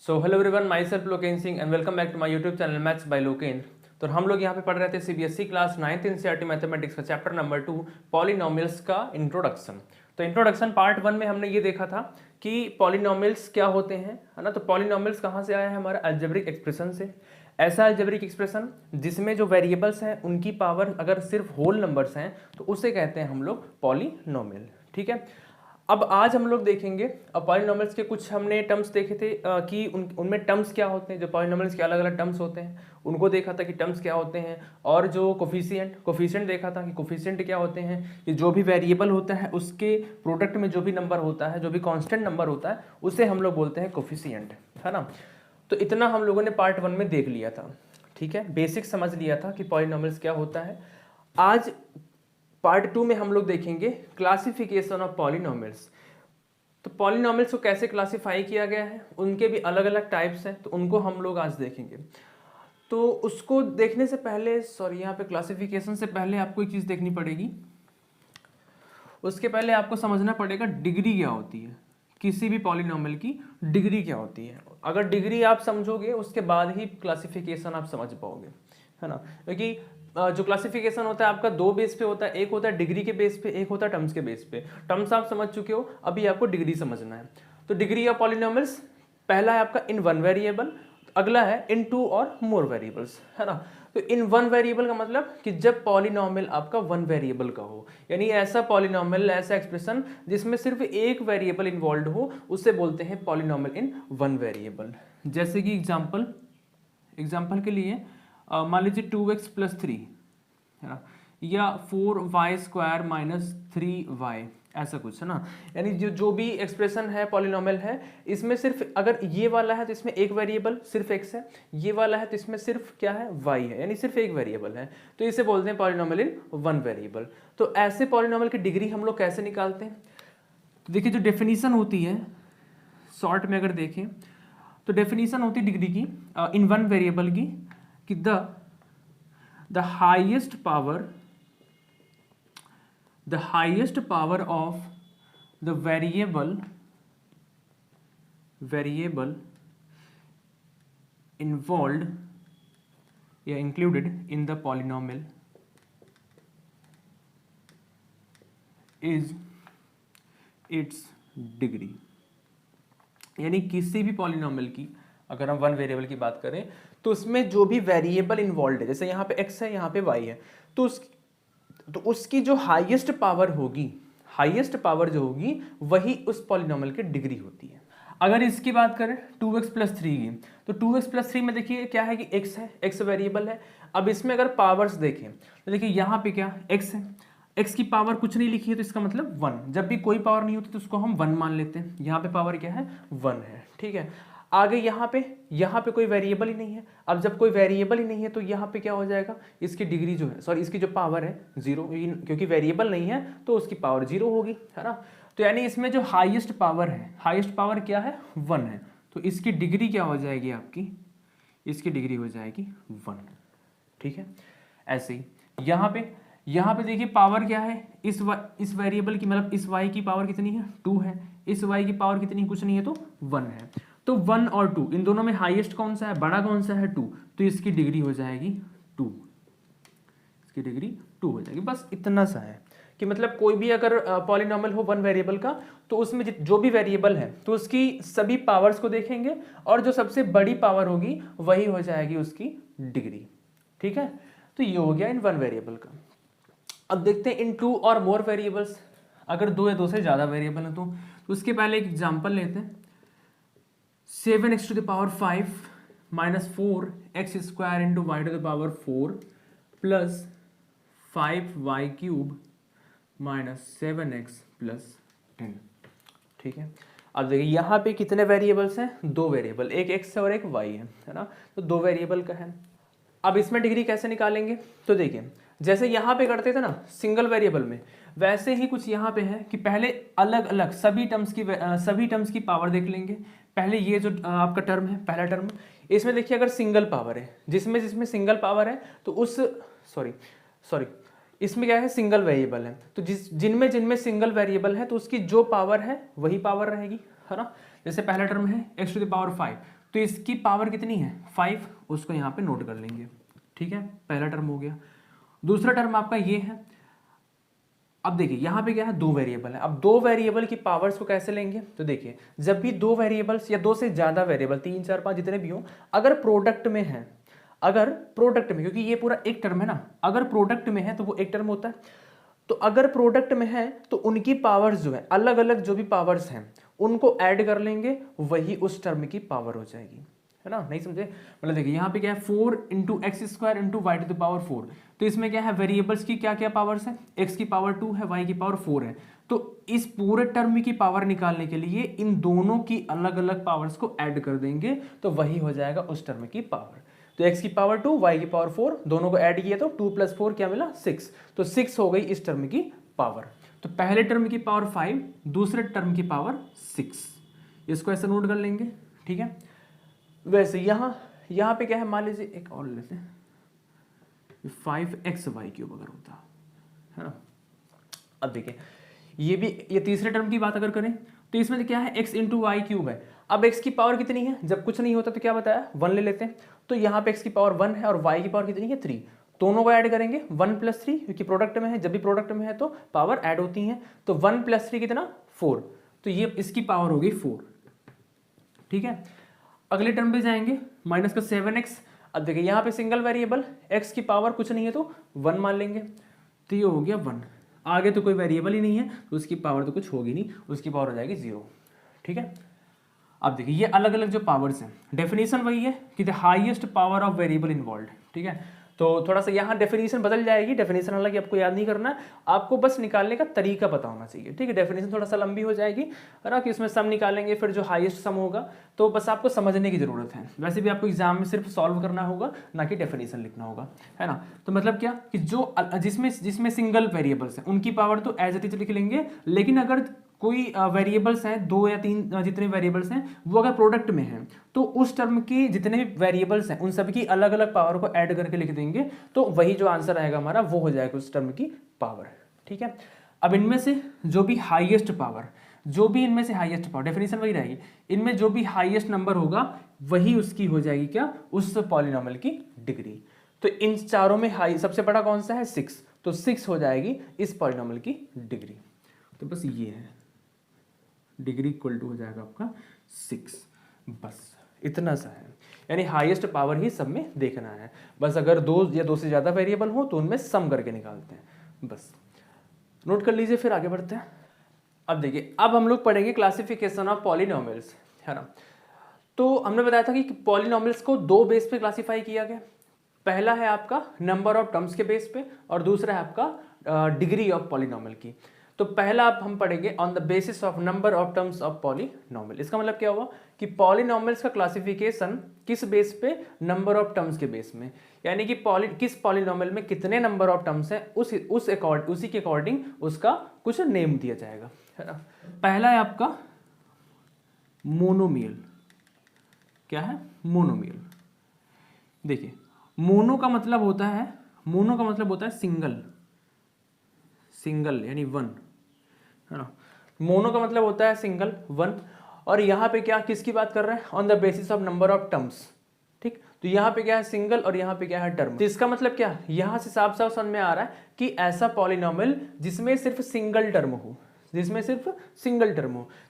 So hello everyone, myself Loken Singh and welcome back to my YouTube channel maths by Loken. तो हम लोग यहाँ पे पढ़ रहे थे CBSE class 9th NCERT mathematics का चैप्टर नंबर 2 पॉलिनोमियल्स का इंट्रोडक्शन। तो इंट्रोडक्शन पार्ट 1 में हमने ये देखा था कि पॉलिनोमियल्स क्या होते हैं, है ना। तो पॉलिनोमियल्स कहाँ से आया है? हमारा अलजेब्रिक एक्सप्रेशन से। ऐसा अलजेब्रिक एक्सप्रेशन जिसमें जो वेरिएबल्स हैं उनकी पावर अगर सिर्फ होल नंबर्स हैं तो उसे कहते हैं हम लोग पॉलिनोमियल। ठीक है। अब आज हम लोग देखेंगे पॉलिनोमियल्स के कुछ हमने टर्म्स देखे थे कि उनमें टर्म्स क्या होते हैं, जो पॉलिनोमियल्स के अलग अलग टर्म्स होते हैं उनको देखा था कि टर्म्स क्या होते हैं। और जो कोफिशिएंट देखा था कि कोफिशिएंट क्या होते हैं, कि जो भी वेरिएबल होता है उसके प्रोडक्ट में जो भी नंबर होता है, जो भी कांस्टेंट नंबर होता है उसे हम लोग बोलते हैं कोफिशिएंट, है ना। तो इतना हम लोगों ने पार्ट 1 में देख लिया था। ठीक है, बेसिक समझ लिया था कि पॉलिनोमियल्स क्या होता है। आज पार्ट 2 में हम लोग देखेंगे क्लासिफिकेशन ऑफ पॉलिनोमियल्स। तो पॉलिनोमियल्स को कैसे क्लासिफाई किया गया है, उनके भी अलग अलग टाइप्स हैं, तो उनको हम लोग आज देखेंगे। तो उसको देखने से पहले यहाँ पे क्लासिफिकेशन से पहले आपको एक चीज़ देखनी पड़ेगी। उसके पहले आपको समझना पड़ेगा डिग्री क्या होती है, किसी भी पॉलिनोमियल की डिग्री क्या होती है। अगर डिग्री आप समझोगे उसके बाद ही क्लासिफिकेशन आप समझ पाओगे, है ना। क्योंकि जो क्लासिफिकेशन होता है आपका दो बेस पे होता है, एक होता है डिग्री के बेस पे, एक होता है टर्म्स के बेस पे। टर्म्स आप समझ चुके हो, अभी आपको डिग्री समझना है। तो डिग्री ऑफ पॉलिनोमियल्स, पहला है आपका इन वन वेरिएबल, अगला है इन टू और मोर वेरिएबल्स, है ना। तो इन वन वेरिएबल का मतलब कि जब पॉलिनोमियल आपका वन वेरिएबल का हो, यानी ऐसा पॉलिनोमियल, ऐसा एक्सप्रेशन जिसमें सिर्फ एक वेरिएबल इन्वॉल्व हो, उसे बोलते हैं पॉलिनोमियल इन वन वेरिएबल। जैसे कि एग्जाम्पल के लिए मान लीजिए 2x + 3, है ना, या 4y² - 3y, ऐसा कुछ, है ना। यानी जो भी एक्सप्रेशन है पॉलिनोमियल है, इसमें सिर्फ अगर ये वाला है तो इसमें एक वेरिएबल सिर्फ x है, ये वाला है तो इसमें सिर्फ क्या है, y है, यानी सिर्फ एक वेरिएबल है, तो इसे बोलते हैं पॉलिनोमियल इन वन वेरिएबल। तो ऐसे पॉलिनोमियल की डिग्री हम लोग कैसे निकालते हैं? तो देखिए, जो डेफिनीशन होती है शॉर्ट में अगर देखें तो डेफिनीशन होती है डिग्री की इन वन वेरिएबल की कि the highest power of the variable involved या included in the polynomial is its degree. यानी किसी भी पॉलिनोमियल की अगर हम वन वेरिएबल की बात करें तो उसमें जो भी वेरिएबल इन्वॉल्व है, जैसे यहाँ पे x है, यहाँ पे y है, तो उसकी जो हाईएस्ट पावर होगी, हाईएस्ट पावर जो होगी वही उस पॉलिनोमियल की डिग्री होती है। अगर इसकी बात करें 2x + 3 की, तो 2x + 3 में देखिए क्या है कि x है, x वेरिएबल है। अब इसमें अगर पावर्स देखें तो देखिए यहाँ पे क्या x है, x की पावर कुछ नहीं लिखी है तो इसका मतलब 1। जब भी कोई पावर नहीं होती तो उसको हम 1 मान लेते हैं। यहाँ पे पावर क्या है, 1 है, ठीक है। आगे यहाँ पे कोई वेरिएबल ही नहीं है। अब जब कोई वेरिएबल ही नहीं है तो यहाँ पे क्या हो जाएगा, इसकी डिग्री जो है, इसकी जो पावर है 0, क्योंकि वेरिएबल नहीं है तो उसकी पावर 0 होगी, है ना। तो यानी इसमें जो हाईएस्ट पावर है, हाईएस्ट पावर क्या है, 1 है, तो इसकी डिग्री क्या हो जाएगी आपकी, इसकी डिग्री हो जाएगी 1, ठीक है। ऐसे ही यहाँ पे देखिए पावर क्या है, इस वेरिएबल की, मतलब इस y की पावर कितनी है, 2 है, इस y की पावर कितनी, कुछ नहीं है, तो 1 है। तो 1 और 2 इन दोनों में हाईएस्ट कौन सा है, बड़ा कौन सा है, 2, तो इसकी डिग्री हो जाएगी 2, इसकी डिग्री 2 हो जाएगी। बस इतना सा है कि मतलब कोई भी अगर पॉलिनोमियल हो वन वेरिएबल का, तो उसमें जो भी वेरिएबल है तो उसकी सभी पावर्स को देखेंगे और जो सबसे बड़ी पावर होगी वही हो जाएगी उसकी डिग्री, ठीक है। तो ये हो गया इन वन वेरिएबल का। अब देखते हैं इन टू और मोर वेरिएबल्स, अगर दो या दो से ज़्यादा वेरिएबल है तो उसके पहले एक एग्जांपल लेते हैं। 7x to the power 5 minus 4x square into y to the power 4 plus 5y cube minus 7x plus 10, ठीक है। अब देखिए यहाँ पे कितने वेरिएबल्स हैं, दो वेरिएबल, एक x है और एक y है ना, तो दो वेरिएबल का है। अब इसमें डिग्री कैसे निकालेंगे, तो देखिए जैसे यहाँ पे करते थे ना सिंगल वेरिएबल में, वैसे ही कुछ यहाँ पे है कि पहले अलग अलग सभी टर्म्स की पावर देख लेंगे। पहले ये जो आपका टर्म है, पहला टर्म, इसमें देखिए अगर सिंगल पावर है, जिसमें सिंगल पावर है तो उस सॉरी इसमें क्या है, सिंगल वेरिएबल है, तो जिनमें सिंगल वेरिएबल है तो उसकी जो पावर है वही पावर रहेगी, है ना। जैसे पहला टर्म है x to the power 5, तो इसकी पावर कितनी है 5, उसको यहाँ पे नोट कर लेंगे, ठीक है, पहला टर्म हो गया। दूसरा टर्म आपका ये है। अब देखिए यहाँ पे क्या है, 2 वेरिएबल है। अब 2 वेरिएबल की पावर्स को कैसे लेंगे, तो देखिए जब भी 2 वेरिएबल्स या 2 से ज्यादा वेरिएबल, 3 4 5 जितने भी हो, अगर प्रोडक्ट में है, अगर प्रोडक्ट में, क्योंकि ये पूरा एक टर्म है ना, अगर प्रोडक्ट में है तो वो एक टर्म होता है, तो अगर प्रोडक्ट में है तो उनकी पावर्स जो है, अलग अलग जो भी पावर्स हैं उनको ऐड कर लेंगे, वही उस टर्म की पावर हो जाएगी, है ना। नहीं समझे, मतलब देखिए यहाँ पे क्या है 4 into X square into Y to the power 4, तो इसमें क्या है वेरिएबल्स की क्या क्या पावर्स है, x की पावर 2 है, y की पावर 4 है। तो इस पूरे टर्म की पावर निकालने के लिए इन दोनों की अलग अलग पावर्स को ऐड कर देंगे, तो वही हो जाएगा उस टर्म की पावर। तो x की पावर 2, y की पावर 4, दोनों को ऐड किया तो 2 + 4 क्या मिला 6, तो 6 हो गई इस टर्म की पावर। तो पहले टर्म की पावर 5, दूसरे टर्म की पावर 6, इसको ऐसे नोट कर लेंगे, ठीक है। वैसे यहाँ पे क्या है, मान लीजिए एक और लेते हैं, 5xy³ अगर होता है ना। अब देखिए ये तीसरे टर्म की बात अगर करें तो इसमें क्या है x इंटू वाई क्यूब है। अब x की पावर कितनी है, जब कुछ नहीं होता तो क्या बताया 1 ले लेते हैं, तो यहाँ पे x की पावर 1 है और y की पावर कितनी है 3, दोनों को ऐड करेंगे 1 + 3, क्योंकि प्रोडक्ट में है, जब भी प्रोडक्ट में है तो पावर ऐड होती है, तो 1 + 3 कितना 4, तो ये इसकी पावर होगी 4, ठीक है। अगले टर्म पे जाएंगे माइनस का 7x। अब देखिए यहाँ पे सिंगल वेरिएबल, x की पावर कुछ नहीं है तो 1 मान लेंगे, तो ये हो गया 1, आगे तो कोई वेरिएबल ही नहीं है तो उसकी पावर तो कुछ होगी नहीं, उसकी पावर हो जाएगी 0, ठीक है। अब देखिए ये अलग अलग जो पावर्स हैं, डेफिनेशन वही है कि the highest power of variable involved, ठीक है। तो थोड़ा सा यहाँ डेफिनेशन बदल जाएगी, डेफिनेशन हालांकि आपको याद नहीं करना है, आपको बस निकालने का तरीका पता होना चाहिए, ठीक है। डेफिनेशन थोड़ा सा लंबी हो जाएगी, है ना, कि उसमें सम निकालेंगे, फिर जो हाईएस्ट सम होगा, तो बस आपको समझने की जरूरत है। वैसे भी आपको एग्जाम में सिर्फ सॉल्व करना होगा, ना कि डेफिनेशन लिखना होगा, है ना। तो मतलब क्या कि जो जिसमें सिंगल वेरिएबल्स हैं उनकी पावर तो एज इट इज लिख लेंगे, लेकिन अगर कोई वेरिएबल्स हैं 2 या 3 जितने वेरिएबल्स हैं वो अगर प्रोडक्ट में हैं तो उस टर्म के जितने भी वेरिएबल्स हैं उन सब की अलग अलग पावर को ऐड करके लिख देंगे, तो वही जो आंसर आएगा हमारा वो हो जाएगा उस टर्म की पावर, ठीक है। अब इनमें से जो भी हाईएस्ट पावर, इनमें से हाईएस्ट पावर, डेफिनेशन वही रहेगी, इनमें जो भी हाईएस्ट नंबर होगा वही उसकी हो जाएगी क्या, उस पॉलिनॉमियल की डिग्री। तो इन चारों में हाई सबसे बड़ा कौन सा है 6, तो 6 हो जाएगी इस पॉलिनॉमियल की डिग्री। तो बस ये है, डिग्री इक्वल टू हो जाएगा आपका 6, बस इतना सा है, यानी हाईएस्ट पावर ही सब में देखना है। बस अगर 2 या 2 से ज्यादा वेरिएबल हो तो उनमें सम करके निकालते हैं, बस नोट कर लीजिए, फिर आगे बढ़ते हैं। अब देखिए अब हम लोग पढ़ेंगे क्लासिफिकेशन ऑफ पॉलिनॉमियल्स, है ना। तो हमने बताया था कि पॉलिनॉमियल्स को 2 बेस पे क्लासिफाई किया गया, पहला है आपका नंबर ऑफ टर्म्स के बेस पे और दूसरा है आपका डिग्री ऑफ पॉलिनॉमियल की। तो पहला आप हम पढ़ेंगे on the basis of number of terms of polynomial. इसका मतलब क्या हुआ कि पॉलिनॉमियल्स का क्लासिफिकेशन किस बेस पे, नंबर ऑफ टर्म्स के बेस में, यानी कि किस पॉलिनॉमियल में कितने नंबर ऑफ टर्म्स हैं उसी के अकॉर्डिंग उसका कुछ नेम दिया जाएगा, है ना। पहला है आपका मोनोमियल। क्या है, मोनोमियल। देखिए मोनो का मतलब होता है सिंगल यानी 1, है ना। मोनो का मतलब होता है सिंगल 1, और यहाँ पे क्या किसकी बात कर रहे हैं, on the basis of number of terms, ठीक। तो यहाँ पे क्या है सिंगल और यहाँ पे क्या है टर्म। तो इसका मतलब क्या, यहाँ से साफ साफ समझ में आ रहा है कि ऐसा पॉलिनॉमियल जिसमें सिर्फ सिंगल टर्म हो,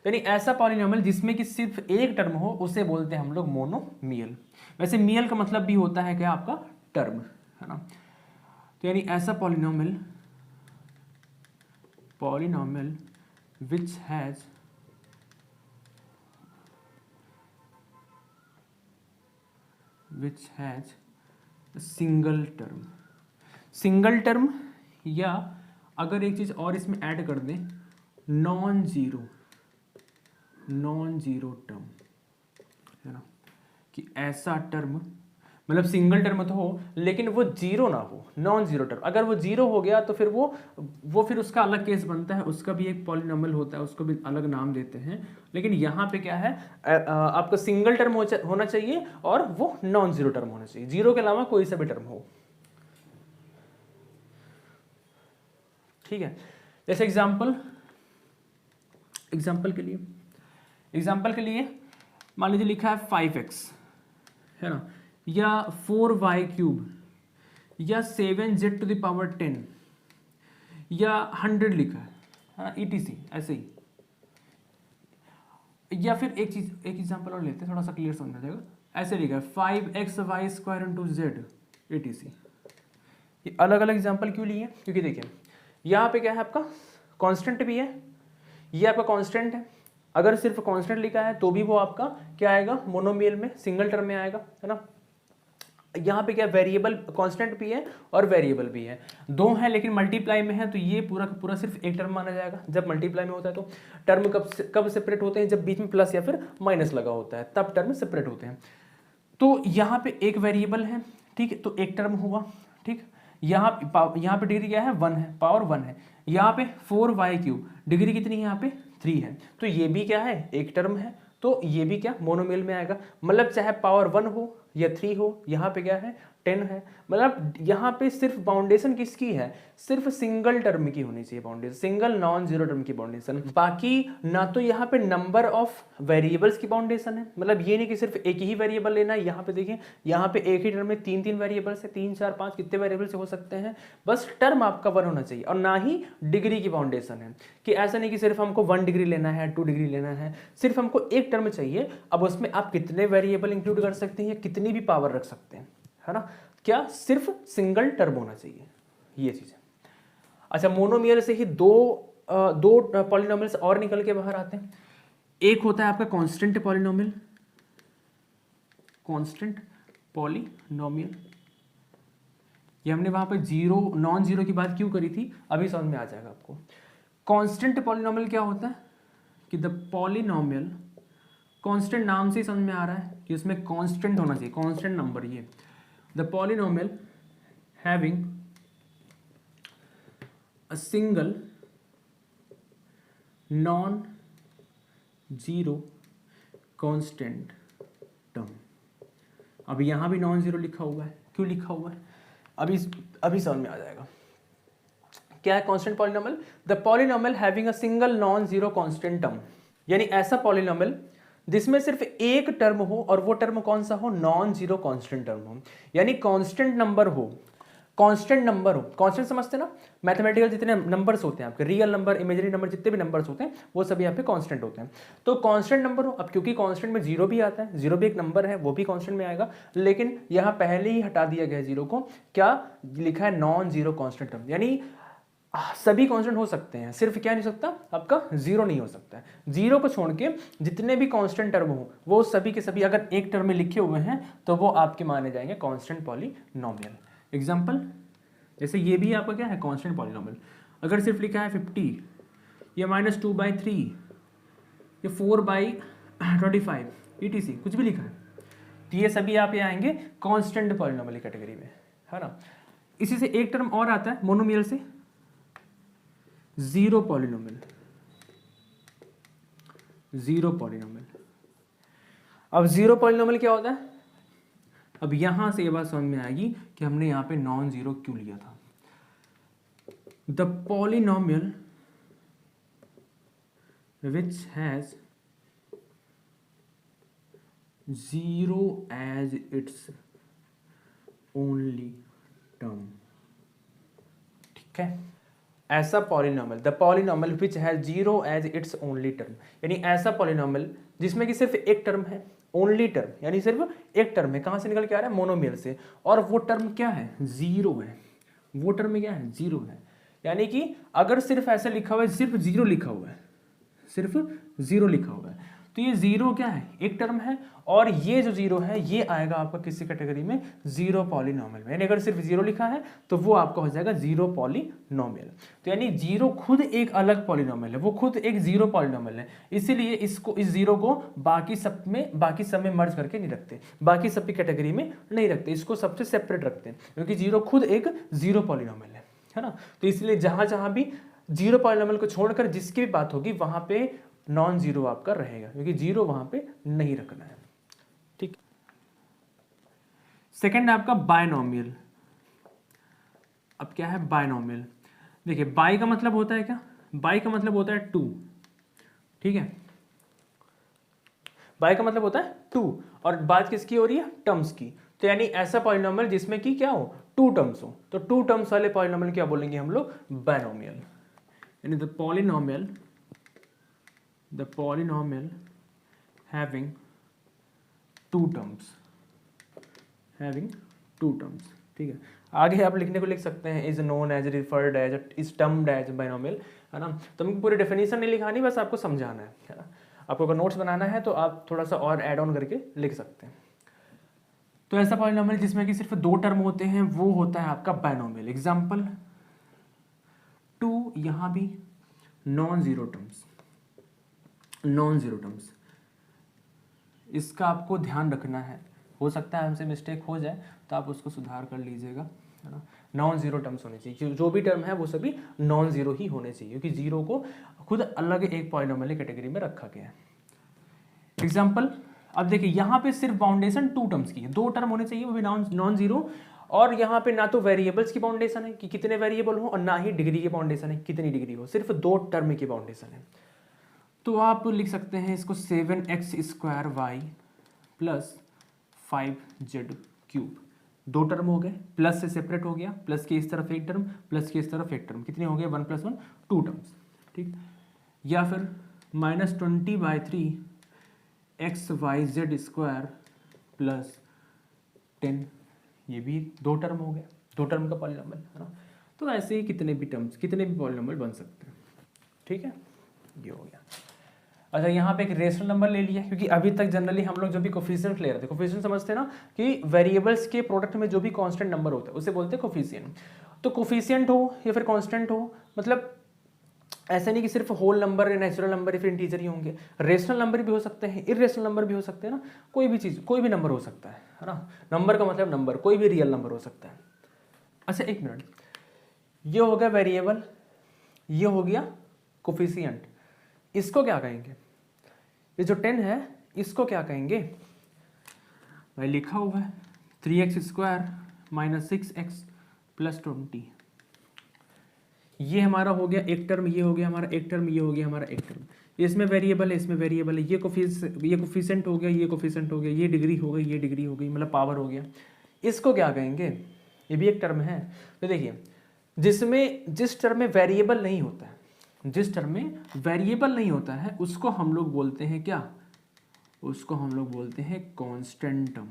यानी ऐसा पॉलिनॉमियल जिसमें कि सिर्फ एक टर्म हो, उसे बोलते हैं हम लोग मोनोमियल। वैसे मियल का मतलब भी होता है क्या आपका टर्म, है ना। तो यानी ऐसा polynomial which has single term, या अगर एक चीज और इसमें ऐड कर दें, नॉन जीरो टर्म, है ना, कि ऐसा टर्म मतलब सिंगल टर्म तो हो लेकिन वो जीरो ना हो, नॉन जीरो टर्म। अगर वो जीरो हो गया तो फिर वो फिर उसका अलग केस बनता है, उसका भी एक पॉलिनॉमियल होता है, उसको भी अलग नाम देते हैं। लेकिन यहाँ पे क्या है, आपका सिंगल टर्म होना चाहिए और वो नॉन जीरो टर्म होना चाहिए, जीरो के अलावा कोई सा भी टर्म हो, ठीक है। जैसे एग्जाम्पल के लिए मान लीजिए लिखा है 5x, है ना, या 4y³ या 7z⁻10 या 100 लिखा है ना, ETC ऐसे ही। या फिर एक एग्जांपल और लेते हैं, थोड़ा सा क्लियर समझ में जाएगा। ऐसे लिखा है 5xy² z ETC। ये अलग अलग एग्जांपल क्यों लिए? क्योंकि देखिए यहाँ पे क्या है, आपका कांस्टेंट भी है, ये आपका कांस्टेंट है। अगर सिर्फ कांस्टेंट लिखा है तो भी वो आपका क्या आएगा, मोनोमियल में सिंगल टर्म में आएगा, है ना। यहाँ पे क्या वेरिएबल, कांस्टेंट भी है और वेरिएबल भी है, दो हैं लेकिन मल्टीप्लाई में है, तो ये पूरा का पूरा सिर्फ एक टर्म माना जाएगा। जब मल्टीप्लाई में होता है तो टर्म कब सेपरेट होते हैं, जब बीच में प्लस या फिर माइनस लगा होता है, तब टर्म सेपरेट होते हैं। तो यहाँ पे एक वेरिएबल है, ठीक है, तो एक टर्म हुआ, ठीक। यहाँ पे डिग्री क्या है, 1 है, पावर 1 है। यहाँ पे 4y³ डिग्री कितनी है, यहाँ पे 3 है, तो ये भी क्या है, एक टर्म है, तो ये भी क्या मोनोमियल में आएगा। मतलब चाहे पावर 1 हो या 3 हो, यहाँ पे क्या है 10 है। मतलब यहाँ पे सिर्फ बाउंडेशन किसकी है, सिर्फ सिंगल टर्म की होनी चाहिए बाउंडेशन, सिंगल नॉन जीरो टर्म की बाउंडेशन। बाकी ना तो यहाँ पे नंबर ऑफ वेरिएबल्स की बाउंडेशन है, मतलब ये नहीं कि सिर्फ एक ही वेरिएबल लेना है। यहाँ पे देखिए, यहाँ पे एक ही टर्म में 3 वेरिएबल्स है, 3 4 5 कितने वेरिएबल्स हो सकते हैं, बस टर्म आपका 1 होना चाहिए। और ना ही डिग्री की बाउंडेशन है, कि ऐसा नहीं कि सिर्फ हमको 1 डिग्री लेना है, 2 डिग्री लेना है, सिर्फ हमको एक टर्म चाहिए। अब उसमें आप कितने वेरिएबल इंक्लूड कर सकते हैं, कितनी भी पावर रख सकते हैं, है ना, क्या सिर्फ सिंगल टर्म होना चाहिए, ये चीज है। अच्छा, मोनोमियल से ही दो पॉलिनोमियल्स और निकल के बाहर आते हैं। एक होता है आपका कांस्टेंट पॉलिनोमियल, कांस्टेंट पॉलिनोमियल, ये हमने वहां पे जीरो नॉन जीरो की बात क्यों करी थी, अभी समझ में आ जाएगा आपको। कांस्टेंट पॉलिनोमियल क्या होता है कि द पॉलिनोमियल, कांस्टेंट नाम से ही समझ में आ रहा है कि उसमें कांस्टेंट होना चाहिए, कांस्टेंट नंबर। ये the polynomial having a single non zero constant term. अब यहां भी नॉन जीरो लिखा हुआ है, क्यों लिखा हुआ है, अभी समझ में आ जाएगा। क्या है constant polynomial, the polynomial having a single non zero constant term, यानी ऐसा पॉलिनोमियल जिसमें सिर्फ एक टर्म हो और वो टर्म कौन सा हो, नॉन जीरो कांस्टेंट टर्म हो, यानी कांस्टेंट नंबर हो, कांस्टेंट नंबर हो। कांस्टेंट समझते हैं ना, मैथमेटिकल जितने नंबर्स होते हैं आपके, रियल नंबर, इमेजिनरी नंबर, जितने भी नंबर्स होते हैं वो सभी यहाँ पे कांस्टेंट होते हैं। तो कांस्टेंट नंबर हो, अब क्योंकि कांस्टेंट में जीरो भी आता है, जीरो भी एक नंबर है, वो भी कांस्टेंट में आएगा, लेकिन यहाँ पहले ही हटा दिया गया जीरो को, क्या लिखा है, नॉन जीरो कांस्टेंट टर्म, यानी सभी कांस्टेंट हो सकते हैं, सिर्फ क्या नहीं सकता आपका, जीरो नहीं हो सकता है। जीरो को छोड़ के जितने भी कांस्टेंट टर्म हो वो सभी के सभी अगर एक टर्म में लिखे हुए हैं तो वो आपके माने जाएंगे कांस्टेंट पॉलिनोमियल। एग्जांपल, जैसे ये भी आपका क्या है, कांस्टेंट पॉलिनोमियल। अगर सिर्फ लिखा है 50 या -2/3 या 4/25 ETC कुछ भी लिखा है, तो ये सभी आप यहाँ आएंगे कांस्टेंट पॉलिनोमियल कैटेगरी में, है ना। इसी से एक टर्म और आता है मोनोमियल से, जीरो पॉलिनोमियल, जीरो पॉलिनोमियल। अब जीरो पॉलिनोमियल क्या होता है, अब यहां से ये बात समझ में आएगी कि हमने यहां पे नॉन जीरो क्यों लिया था। The polynomial which has zero as its only term, ठीक है, ऐसा polynomial, the polynomial which has zero as its only term, यानी ऐसा पॉलिनोमियल जिसमें कि सिर्फ एक टर्म है, ओनली टर्म, यानी सिर्फ एक टर्म है, कहां से निकल के आ रहा है, मोनोमियल से, और वो टर्म क्या है, जीरो है, वो टर्म में क्या है, जीरो है। यानी कि अगर सिर्फ ऐसा लिखा हुआ है, सिर्फ जीरो लिखा हुआ है, सिर्फ जीरो लिखा हुआ है, तो ये जीरो क्या है, एक टर्म है, और ये जो जीरो है ये आएगा आपका किसी कैटेगरी में, जीरो पॉलिनोमियल में। यानी अगर सिर्फ जीरो लिखा है तो वो आपका हो जाएगा जीरो पॉलिनोमियल। तो यानी जीरो खुद एक अलग पॉलिनोमियल है, वो खुद एक जीरो पॉलिनोमियल है, इसीलिए इसको, इस जीरो को बाकी सब में मर्ज करके नहीं रखते, बाकी सब की कैटेगरी में नहीं रखते, इसको सबसे सेपरेट रखते हैं, क्योंकि जीरो खुद एक जीरो पॉलिनोमियल है ना। तो इसलिए जहां भी जीरो पॉलिनोमियल को छोड़कर जिसकी भी बात होगी वहां पे नॉन जीरो आपका रहेगा, क्योंकि जीरो वहां पे नहीं रखना है, ठीक। सेकंड है आपका बायनोमियल। अब क्या है बायनोमियल, देखिए बाई का मतलब होता है क्या, बाई का मतलब होता है टू, ठीक है। बाय का मतलब होता है 2, और बात किसकी हो रही है, टर्म्स की। तो यानी ऐसा पॉलिनोमियल जिसमें कि क्या हो, 2 टर्म्स हो, तो 2 टर्म्स वाले पॉलिनोमियल क्या बोलेंगे हम लोग, बायनोमियल। यानी द पॉलिनोमियल having 2 terms, ठीक है। आगे आप लिखने को लिख सकते हैं is known as, referred as, is termed as binomial, है ना। तो हमको पूरी डेफिनेशन नहीं लिखानी, बस आपको समझाना है ना। आपको अगर नोट्स बनाना है तो आप थोड़ा सा और ऐड ऑन करके लिख सकते हैं। तो ऐसा पॉलिनोमियल जिसमें कि सिर्फ 2 टर्म होते हैं वो होता है आपका बायनोमियल। एग्जाम्पल 2, यहाँ भी नॉन जीरो टर्म्स, इसका आपको ध्यान रखना है। हो सकता है हमसे मिस्टेक हो जाए तो आप उसको सुधार कर लीजिएगा, है ना। नॉन जीरो टर्म्स होने चाहिए, जो भी टर्म है वो सभी नॉन जीरो ही होने चाहिए, क्योंकि जीरो को खुद अलग एक पॉलिनोमियल कैटेगरी में रखा गया है। एग्जाम्पल अब देखिए, यहाँ पे सिर्फ बाउंडेशन 2 टर्म्स की है, 2 टर्म होने चाहिए वो भी नॉन जीरो, और यहाँ पे ना तो वेरिएबल्स की बाउंडेशन है कि कितने वेरिएबल हो, और ना ही डिग्री की बाउंडेशन है कितनी डिग्री हो, सिर्फ 2 टर्म की बाउंडेशन है। तो आप लिख सकते हैं इसको 7x² प्लस 5z³, 2 टर्म हो गए, प्लस से सेपरेट हो गया, प्लस के इस तरफ एक टर्म, प्लस के इस तरफ एक टर्म, कितने हो गए, 1 + 1 2 टर्म्स, ठीक। या फिर -20/3 xyz² प्लस 10, ये भी 2 टर्म हो गया, 2 टर्म का पॉलिनोमियल, है ना। तो ऐसे ही कितने भी पॉलिनोमियल बन सकते हैं, ठीक है। ये हो गया। अच्छा, यहाँ पे एक रेशनल नंबर ले लिया, क्योंकि अभी तक जनरली हम लोग जो भी कोफिशिएंट ले रहे थे, कोफिशिएंट समझते हैं ना कि वेरिएबल्स के प्रोडक्ट में जो भी कांस्टेंट नंबर होता है उसे बोलते हैं कोफिशिएंट। तो कोफिशिएंट हो या फिर कांस्टेंट हो, मतलब ऐसा नहीं कि सिर्फ होल नंबर या नेचुरल नंबर या फिर इंटीजर ही होंगे, रेशनल नंबर भी हो सकते हैं, इरेशनल नंबर भी हो सकते हैं ना, कोई भी चीज़, कोई भी नंबर हो सकता है ना। नंबर का मतलब नंबर, कोई भी रियल नंबर हो सकता है। अच्छा एक मिनट, ये हो गया वेरिएबल, ये हो गया कोफिशिएंट, इसको क्या कहेंगे, ये जो 10 है इसको क्या कहेंगे भाई, लिखा हुआ है 3x² - 6x + 20, ये हमारा हो गया एक टर्म, ये हो गया हमारा एक टर्म, ये हो गया हमारा एक टर्म, इसमें वेरिएबल है, इसमें वेरिएबल है, ये कोफिशिएंट हो गया, ये कोफिशिएंट हो गया, ये डिग्री हो गई, ये डिग्री हो गई, मतलब पावर हो गया। इसको क्या कहेंगे, ये भी एक टर्म है। तो देखिए, जिस टर्म में वेरिएबल नहीं होता है, जिस टर्म में वेरिएबल नहीं होता है उसको हम लोग बोलते हैं क्या, उसको हम लोग बोलते हैं कांस्टेंट टर्म,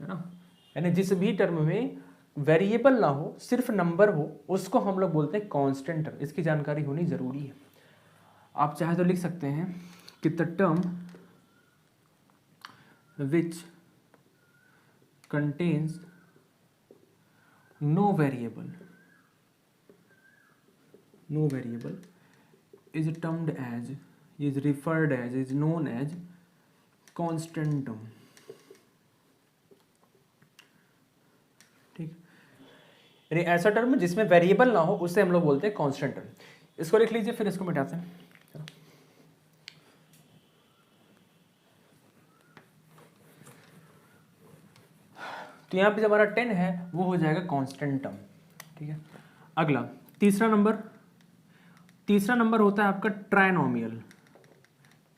है ना। यानी जिस भी टर्म में वेरिएबल ना हो, सिर्फ नंबर हो, उसको हम लोग बोलते हैं कांस्टेंट टर्म। इसकी जानकारी होनी जरूरी है। आप चाहे तो लिख सकते हैं कि the term which contains no variable is termed as, is referred as, is known as constant term, ठीक। यानी ऐसा टर्म जिसमें वेरिएबल ना हो उसे हम लोग बोलते हैं कांस्टेंट टर्म। इसको लिख लीजिए, फिर इसको मिटाते हैं। तो यहाँ पे जो हमारा 10 है वो हो जाएगा कांस्टेंट टर्म, ठीक है। अगला तीसरा नंबर होता है आपका ट्राइनोमियल।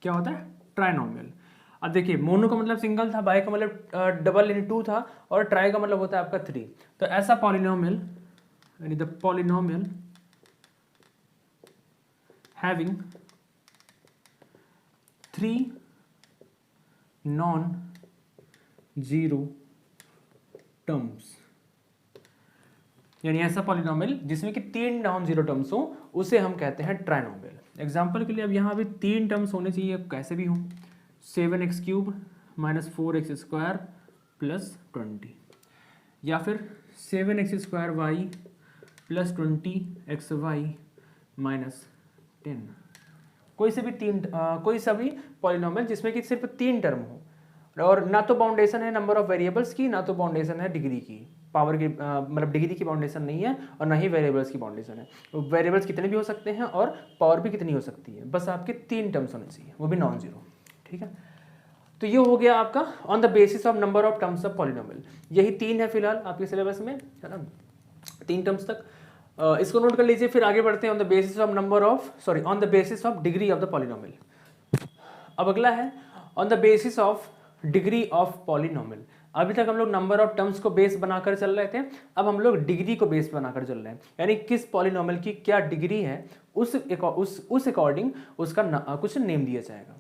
क्या होता है, ट्राइनोमियल। अब देखिए, मोनो का मतलब सिंगल था, बाय का मतलब डबल यानी 2 था, और ट्राई का मतलब होता है आपका 3। तो ऐसा पॉलिनोमियल, यानी the polynomial having 3 non zero terms, यानी ऐसा पॉलिनोमियल जिसमें कि 3 नॉन जीरो टर्म्स हो उसे हम कहते हैं ट्राइनोमियल। एग्जांपल के लिए अब यहाँ भी 3 टर्म्स होने चाहिए, अब कैसे भी हो, 7x³ - 4x² + 20, या फिर 7x² + 20xy - 10, कोई सा भी पॉलिनोमियल जिसमें कि सिर्फ 3 टर्म हो, और ना तो बाउंडेशन है नंबर ऑफ वेरिएबल्स की, ना तो बाउंडेशन है डिग्री की, पावर की, मतलब डिग्री की बाउंडेशन नहीं है, और ना ही वेरिएबल्स की बाउंडेशन है। वेरिएबल्स कितने भी हो सकते हैं और पावर भी कितनी हो सकती है, बस आपके 3 टर्म्स होने चाहिए, वो भी नॉन जीरो, ठीक है। तो ये हो गया आपका on the basis of number of terms of polynomial. यही 3 है फिलहाल आपके सिलेबस में, है ना, 3 टर्म्स तक। इसको नोट कर लीजिए, फिर आगे बढ़ते हैं on the basis of degree of the polynomial. अब अगला है on the basis of degree of polynomial. अभी तक हम लोग नंबर ऑफ टर्म्स को बेस बनाकर चल रहे थे, अब हम लोग डिग्री को बेस बनाकर चल रहे हैं, यानी किस पॉलिनोमियल की क्या डिग्री है उस अकॉर्डिंग उसका कुछ नेम दिया जाएगा।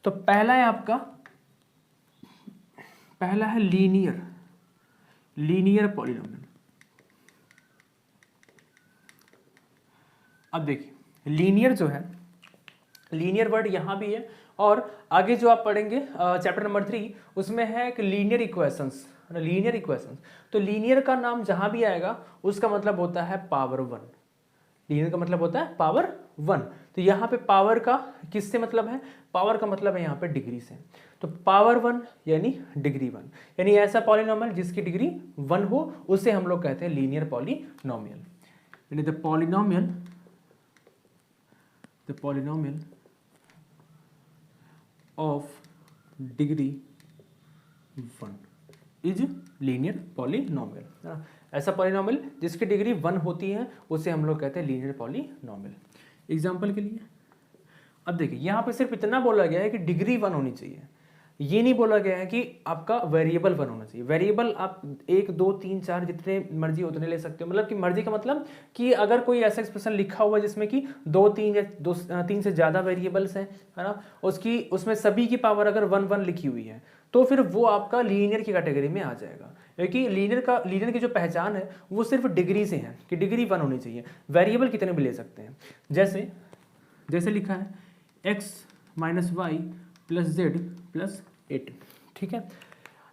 तो पहला है आपका, पहला है लीनियर पॉलिनोमियल। अब देखिए लीनियर जो है, लीनियर वर्ड यहां भी है और आगे जो आप पढ़ेंगे चैप्टर नंबर 3 उसमें है कि लीनियर इक्वेशंस। तो लीनियर का नाम जहां भी आएगा उसका मतलब होता है पावर 1। लीनियर का मतलब होता है पावर 1। तो यहाँ पे पावर का किससे मतलब है, पावर का मतलब है यहाँ पे डिग्री से। तो पावर 1 यानी डिग्री 1, यानी ऐसा पॉलिनोमियल जिसकी डिग्री 1 हो उसे हम लोग कहते हैं लीनियर पॉलिनोमियल। यानी the polynomial of degree 1 is linear polynomial. ऐसा पॉलिनोमियल जिसकी डिग्री 1 होती है उसे हम लोग कहते हैं लीनियर पॉलिनोमियल। एग्जांपल के लिए अब देखिए यहाँ पे सिर्फ इतना बोला गया है कि डिग्री 1 होनी चाहिए, ये नहीं बोला गया है कि आपका वेरिएबल 1 होना चाहिए। वेरिएबल आप 1 2 3 4 जितने मर्जी उतने ले सकते हो, मतलब कि मर्जी का मतलब कि अगर कोई ऐसा एक्सप्रेशन लिखा हुआ है जिसमें कि 2 3 या 3 से ज़्यादा वेरिएबल्स हैं, है ना, उसमें सभी की पावर अगर 1 1 लिखी हुई है तो फिर वो आपका लीनियर की कैटेगरी में आ जाएगा, क्योंकि लीनियर की जो पहचान है वो सिर्फ डिग्री से है कि डिग्री 1 होनी चाहिए। वेरिएबल कितने भी ले सकते हैं, जैसे लिखा है x minus y plus z plus 8, ठीक है।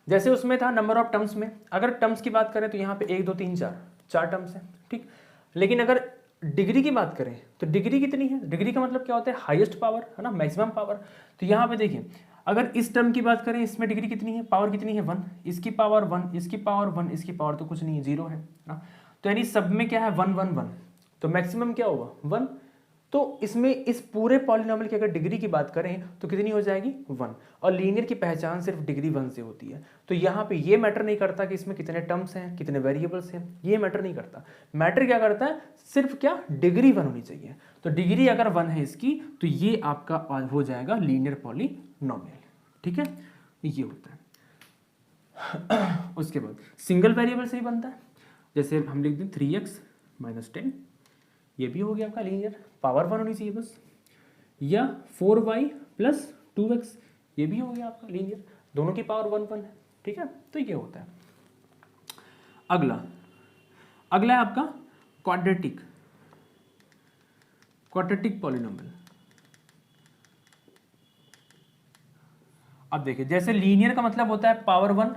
जैसे उसमें था नंबर ऑफ टर्म्स में, अगर टर्म्स की बात करें तो यहाँ पे 1 2 3 4 टर्म्स हैं, ठीक। लेकिन अगर डिग्री की बात करें तो डिग्री कितनी है, डिग्री का मतलब क्या होता है, हाईएस्ट पावर, है ना, मैक्सिमम पावर। तो यहाँ पे देखिए अगर इस टर्म की बात करें इसमें डिग्री कितनी है, पावर कितनी है 1, इसकी पावर 1, इसकी पावर 1, इसकी पावर तो कुछ नहीं है, 0 है ना। तो यानी सब में क्या है 1 1 1, तो मैक्सिमम क्या होगा 1। तो इसमें इस पूरे पॉलिनोमियल की अगर डिग्री की बात करें तो कितनी हो जाएगी 1, और लीनियर की पहचान सिर्फ डिग्री 1 से होती है। तो यहाँ पे ये मैटर नहीं करता कि इसमें कितने टर्म्स हैं, कितने वेरिएबल्स हैं, ये मैटर नहीं करता। मैटर क्या करता है, सिर्फ क्या, डिग्री 1 होनी चाहिए। तो डिग्री अगर 1 है इसकी तो ये आपका हो जाएगा लीनियर पॉलिनोमियल, ठीक है, ये होता है। उसके बाद सिंगल वेरिएबल से ही बनता है, जैसे हम लिख दें 3x माइनस 10, ये भी हो गया आपका लीनियर, पावर 1 होनी चाहिए बस। या 4y प्लस 2x, ये भी हो गया आपका लीनियर, दोनों की पावर 1 1 है, ठीक है। तो ये होता है। अगला है आपका क्वाड्रेटिक पॉलिनोमियल। अब देखिए जैसे लीनियर का मतलब होता है पावर 1,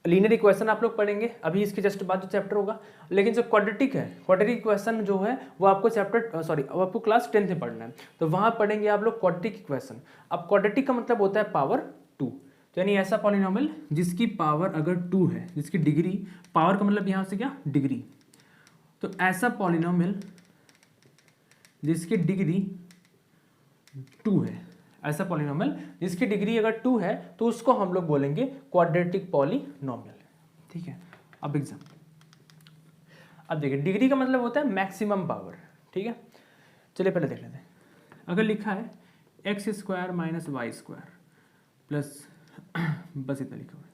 लीनियर इक्वेशन आप लोग पढ़ेंगे अभी इसके जस्ट बाद जो चैप्टर होगा। लेकिन जो क्वाड्रेटिक है, क्वाड्रेटिक इक्वेशन जो है वो आपको वो आपको क्लास 10th में पढ़ना है, तो वहाँ पढ़ेंगे आप लोग क्वाड्रेटिक इक्वेशन। अब क्वाड्रेटिक का मतलब होता है पावर 2, तो यानी ऐसा पॉलिनोमियल जिसकी पावर अगर 2 है, जिसकी डिग्री, पावर का मतलब यहाँ से क्या, डिग्री, तो ऐसा पॉलिनोमियल जिसकी डिग्री 2 है, ऐसा पॉलिनोमियल जिसकी डिग्री अगर 2 है तो उसको हम लोग बोलेंगे क्वाड्रेटिक पॉलिनोमियल, ठीक है। अब देखिए डिग्री का मतलब होता है मैक्सिमम पावर, ठीक है। चलिए पहले देख लेते हैं। अगर लिखा है x square minus y square plus, बस इतना लिखा हुआ है,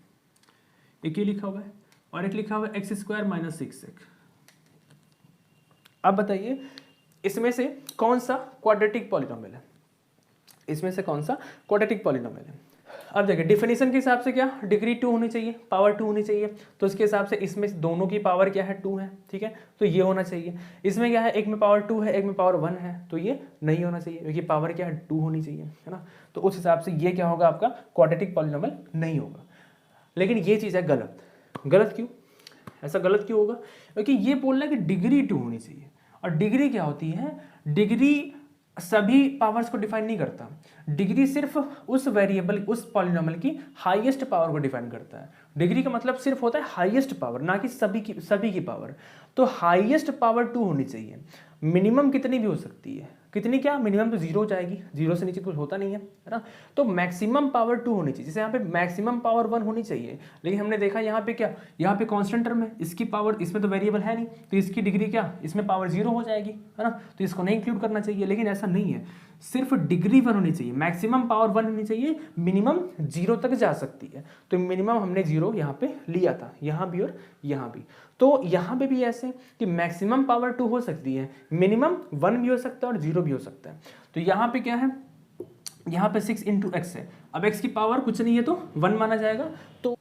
एक ये लिखा हुआ है, और एक लिखा हुआ है एक्स स्क्वायर माइनस 6x। अब बताइए इसमें से कौन सा क्वाड्रेटिक पॉलिनोमियल है, इसमें से कौन सा क्वाड्रेटिक पॉलिनोमियल है। अब देखिए डिफिनीशन के हिसाब से क्या, डिग्री 2 होनी चाहिए, पावर 2 होनी चाहिए, तो इसके हिसाब से इसमें दोनों की पावर क्या है 2 है, ठीक है, तो ये होना चाहिए। इसमें क्या है, एक में पावर 2 है, एक में पावर 1 है, तो ये नहीं होना चाहिए, क्योंकि पावर क्या है 2 होनी चाहिए, है ना। तो उस हिसाब से ये क्या होगा, आपका क्वाड्रेटिक पॉलिनोमियल नहीं होगा। लेकिन ये चीज़ है गलत। गलत क्यों, ऐसा गलत क्यों होगा, क्योंकि ये बोलना है कि डिग्री 2 होनी चाहिए, और डिग्री क्या होती है, डिग्री सभी पावर्स को डिफाइन नहीं करता। डिग्री सिर्फ उस वेरिएबल, उस पॉलिनोमियल की हाईएस्ट पावर को डिफाइन करता है। डिग्री का मतलब सिर्फ होता है हाईएस्ट पावर, ना कि सभी की पावर। तो हाईएस्ट पावर 2 होनी चाहिए। मिनिमम कितनी भी हो सकती है, कितनी क्या, मिनिमम तो 0 हो जाएगी, 0 से नीचे कुछ होता नहीं है ना। तो मैक्सिमम पावर 2 होनी चाहिए, जैसे यहाँ पे मैक्सिमम पावर 1 होनी चाहिए। लेकिन हमने देखा यहाँ पे क्या, यहाँ पे कांस्टेंट टर्म है, इसकी पावर, इसमें तो वेरिएबल है नहीं, तो इसकी डिग्री क्या, इसमें पावर 0 हो जाएगी, है ना। तो इसको नहीं इंक्लूड करना चाहिए, लेकिन ऐसा नहीं है। सिर्फ डिग्री 1 होनी चाहिए, मैक्सिमम पावर 1 होनी चाहिए, मिनिमम 0 तक जा सकती है। तो मिनिमम हमने 0 यहाँ पे लिया था, यहाँ भी और यहाँ भी। तो यहाँ पे भी ऐसे कि मैक्सिमम पावर 2 हो सकती है, मिनिमम 1 भी हो सकता है और 0 भी हो सकता है। तो यहाँ पे क्या है, यहाँ पे 6 इंटू एक्स है। अब x की पावर कुछ नहीं है तो 1 माना जाएगा, तो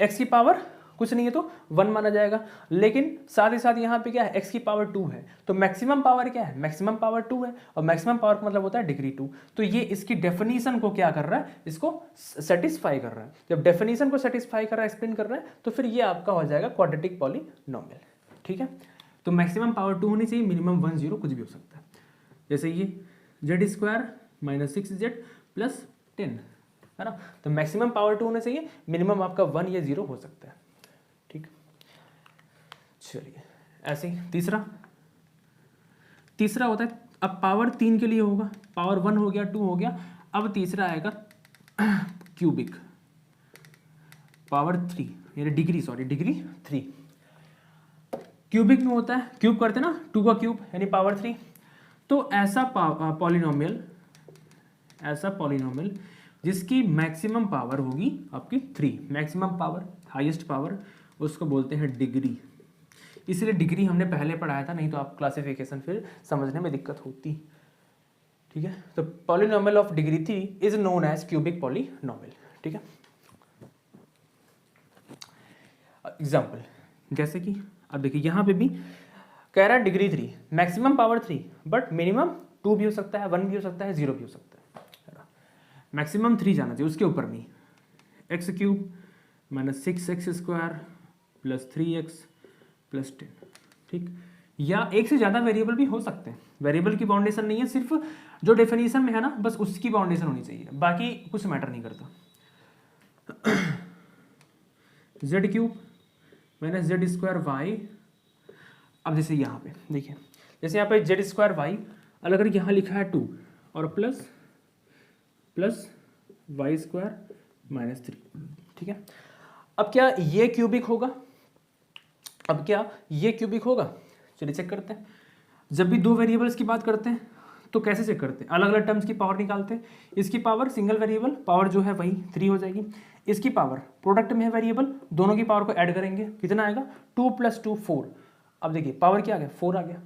x की पावर कुछ नहीं है तो 1 माना जाएगा। लेकिन साथ ही साथ यहाँ पे क्या है, x की पावर 2 है, तो मैक्सिमम पावर क्या है, मैक्सिमम पावर 2 है, और मैक्सिमम पावर का मतलब होता है डिग्री 2। तो ये इसकी डेफिनेशन को क्या कर रहा है, इसको सेटिस्फाई कर रहा है। जब डेफिनेशन को सेटिस्फाई कर रहा है, एक्सप्लेन कर रहा है, तो फिर ये आपका हो जाएगा क्वाड्रेटिक पॉलिनोमियल। ठीक है, तो मैक्सिमम पावर 2 होनी चाहिए, मिनिमम 1 0 कुछ भी हो सकता है। जैसे ये z² माइनस 6z प्लस 10 है ना, तो मैक्सिमम पावर 2 होना चाहिए, मिनिमम आपका 1 या 0 हो सकता है। ठीक, चलिए ऐसे ही तीसरा होता है, अब पावर 3 के लिए होगा, पावर 1 हो गया, 2 हो गया, अब तीसरा आएगा क्यूबिक पावर 3, यानी डिग्री 3। क्यूबिक में होता है, क्यूब करते ना, 2 का क्यूब यानी पावर 3। तो ऐसा पॉलिनोमियल जिसकी मैक्सिमम पावर होगी आपकी 3, मैक्सिमम पावर, हाईएस्ट पावर, उसको बोलते हैं डिग्री। इसलिए डिग्री हमने पहले पढ़ाया था, नहीं तो आप क्लासिफिकेशन फिर समझने में दिक्कत होती। ठीक है, तो polynomial of degree 3 is known as cubic polynomial. ठीक है, एग्जाम्पल जैसे कि अब देखिए यहाँ पे भी कह रहा है degree 3, maximum power 3, but minimum 2 भी हो सकता है, 1 भी हो सकता है, 0 भी हो सकता है। मैक्सिमम 3 जाना चाहिए, उसके ऊपर नहीं। x³ minus 6x² plus 3x plus 10। ठीक, या एक से ज़्यादा वेरिएबल भी हो सकते हैं, वेरिएबल की बाउंडेशन नहीं है, सिर्फ जो डेफिनेशन में है ना बस उसकी बाउंडेशन होनी चाहिए, बाकी कुछ मैटर नहीं करता। z³ minus z² y। अब जैसे यहाँ पे देखिए, जैसे यहाँ पे z² y, अगर यहाँ लिखा है 2 और प्लस y² माइनस 3। ठीक है, अब क्या ये क्यूबिक होगा, चलिए चेक करते हैं। जब भी दो वेरिएबल्स की बात करते हैं तो कैसे चेक करते हैं, अलग अलग टर्म्स की पावर निकालते हैं। इसकी पावर सिंगल वेरिएबल पावर जो है वही 3 हो जाएगी, इसकी पावर प्रोडक्ट में है वेरिएबल, दोनों की पावर को ऐड करेंगे, कितना आएगा, 2 + 2 4। अब देखिए पावर क्या आ गया, 4 आ गया।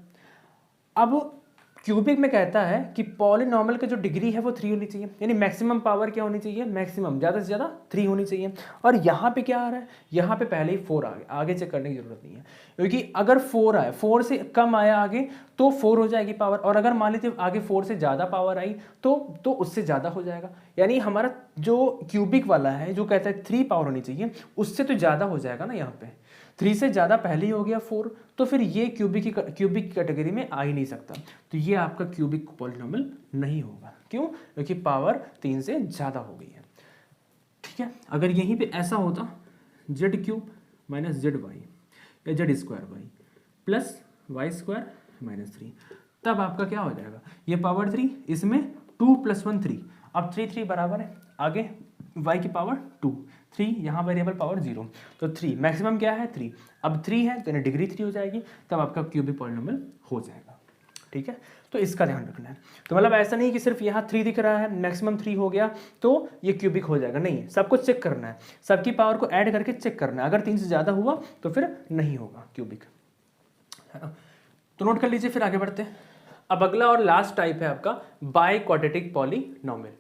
अब क्यूबिक में कहता है कि पॉलिनोमियल की जो डिग्री है वो 3 होनी चाहिए, यानी मैक्सिमम पावर क्या होनी चाहिए, मैक्सिमम ज़्यादा से ज़्यादा 3 होनी चाहिए। और यहाँ पे क्या आ रहा है, यहाँ पे पहले ही 4 आ गया, आगे चेक करने की जरूरत नहीं है, क्योंकि अगर 4 आए, 4 से कम आया आगे तो 4 हो जाएगी पावर, और अगर मान लीजिए आगे 4 से ज़्यादा पावर आई तो उससे ज़्यादा हो जाएगा। यानी हमारा जो क्यूबिक वाला है जो कहता है 3 पावर होनी चाहिए, उससे तो ज़्यादा हो जाएगा ना, यहाँ पे 3 से ज़्यादा पहले ही हो गया 4, तो फिर ये क्यूबिक कैटेगरी में आ ही नहीं सकता, तो ये आपका क्यूबिक पॉलिनोमियल नहीं होगा। क्यों, क्योंकि पावर 3 से ज़्यादा हो गई है। ठीक है, अगर यहीं पे ऐसा होता z³ माइनस zy या z² प्लस y² माइनस 3, तब आपका क्या हो जाएगा, ये पावर 3, इसमें 2 + 1 3, अब 3 बराबर है, आगे y की पावर 2, 3 यहाँ वेरिएबल पावर 0, तो 3 मैक्सिमम क्या है 3, अब 3 है तो डिग्री 3 हो जाएगी, तब आपका क्यूबिक पॉलिनोमियल हो जाएगा। ठीक है, तो इसका ध्यान रखना है। तो मतलब ऐसा नहीं कि सिर्फ यहाँ 3 दिख रहा है, मैक्सिमम 3 हो गया तो ये क्यूबिक हो जाएगा, नहीं, सब कुछ चेक करना है, सबकी पावर को ऐड करके चेक करना है, अगर 3 से ज़्यादा हुआ तो फिर नहीं होगा क्यूबिक, है ना। तो नोट कर लीजिए, फिर आगे बढ़ते हैं। अब अगला और लास्ट टाइप है आपका बाइक्वाड्रेटिक पॉलिनोमियल।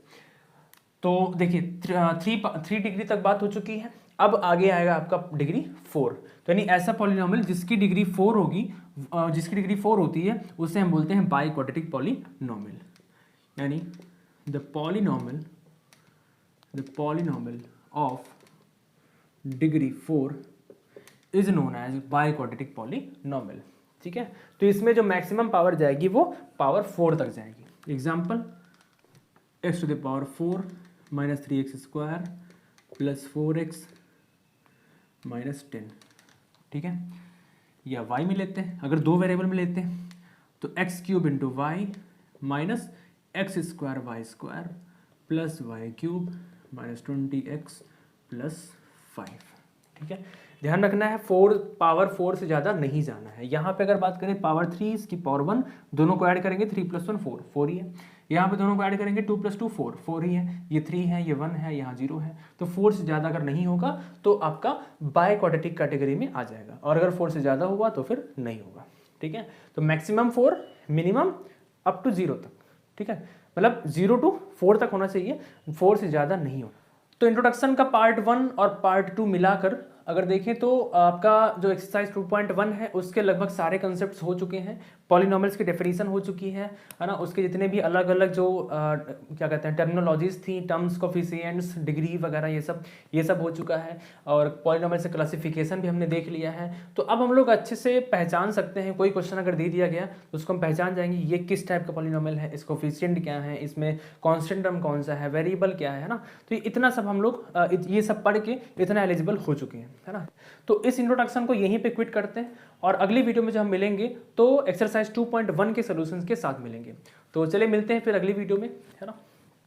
तो देखिए 3 डिग्री तक बात हो चुकी है, अब आगे आएगा आपका डिग्री 4। तो यानी ऐसा पॉलिनोमियल जिसकी डिग्री 4 होगी, जिसकी डिग्री 4 होती है उसे हम बोलते हैं बाइक्वाड्रेटिक पॉलिनोमियल। यानी the polynomial of degree 4 is known as biquadratic polynomial. ठीक है, तो इसमें जो मैक्सिमम पावर जाएगी वो पावर 4 तक जाएगी। Example, x⁴ minus 3x² plus 4x minus 10। ठीक है, या y में लेते हैं, अगर दो वेरिएबल में लेते हैं तो x³ × y minus x² y² plus y³ minus 20x plus 5। ठीक है, ध्यान रखना है पावर 4 से ज़्यादा नहीं जाना है। यहाँ पे अगर बात करें पावर 3, इसकी पावर 1, दोनों को ऐड करेंगे 3 + 1 4 ही है। यहाँ पे दोनों को ऐड करेंगे 2 + 2 4, 4 ही है, ये 3 है, ये 1 है, यहाँ 0 है, तो 4 से ज़्यादा अगर नहीं होगा तो आपका बाय क्वाड्रेटिक कैटेगरी में आ जाएगा, और अगर 4 से ज़्यादा हुआ तो फिर नहीं होगा। ठीक है, तो मैक्सिमम 4, मिनिमम अप टू 0 तक। ठीक है, मतलब 0 to 4 तक होना चाहिए, 4 से ज़्यादा नहीं हो। तो इंट्रोडक्शन का पार्ट 1 और पार्ट 2 मिलाकर अगर देखें तो आपका जो एक्सरसाइज 2.1 है उसके लगभग सारे कंसेप्ट्स हो चुके हैं। पॉलिनोमियल्स की डेफिनेशन हो चुकी है ना, उसके जितने भी अलग अलग जो क्या कहते हैं टर्मिनोलॉजीज थी, टर्म्स, कोफिशिएंट्स, डिग्री वगैरह, ये सब हो चुका है, और पॉलिनोमियल से क्लासिफिकेशन भी हमने देख लिया है। तो अब हम लोग अच्छे से पहचान सकते हैं, कोई क्वेश्चन अगर दे दिया गया तो उसको हम पहचान जाएंगे ये किस टाइप का पॉलिनोमियल है, इसका कोफिशिएंट क्या है, इसमें कॉन्स्टेंट टर्म कौन सा है, वेरिएबल क्या है ना। तो इतना सब हम लोग ये सब पढ़ के इतना एलिजिबल हो चुके हैं, है ना। तो इस इंट्रोडक्शन को यहीं पे क्विट करते हैं, और अगली वीडियो में जब हम मिलेंगे तो एक्सरसाइज 2.1 के सॉल्यूशंस के साथ मिलेंगे। तो चलिए मिलते हैं फिर अगली वीडियो में, है ना।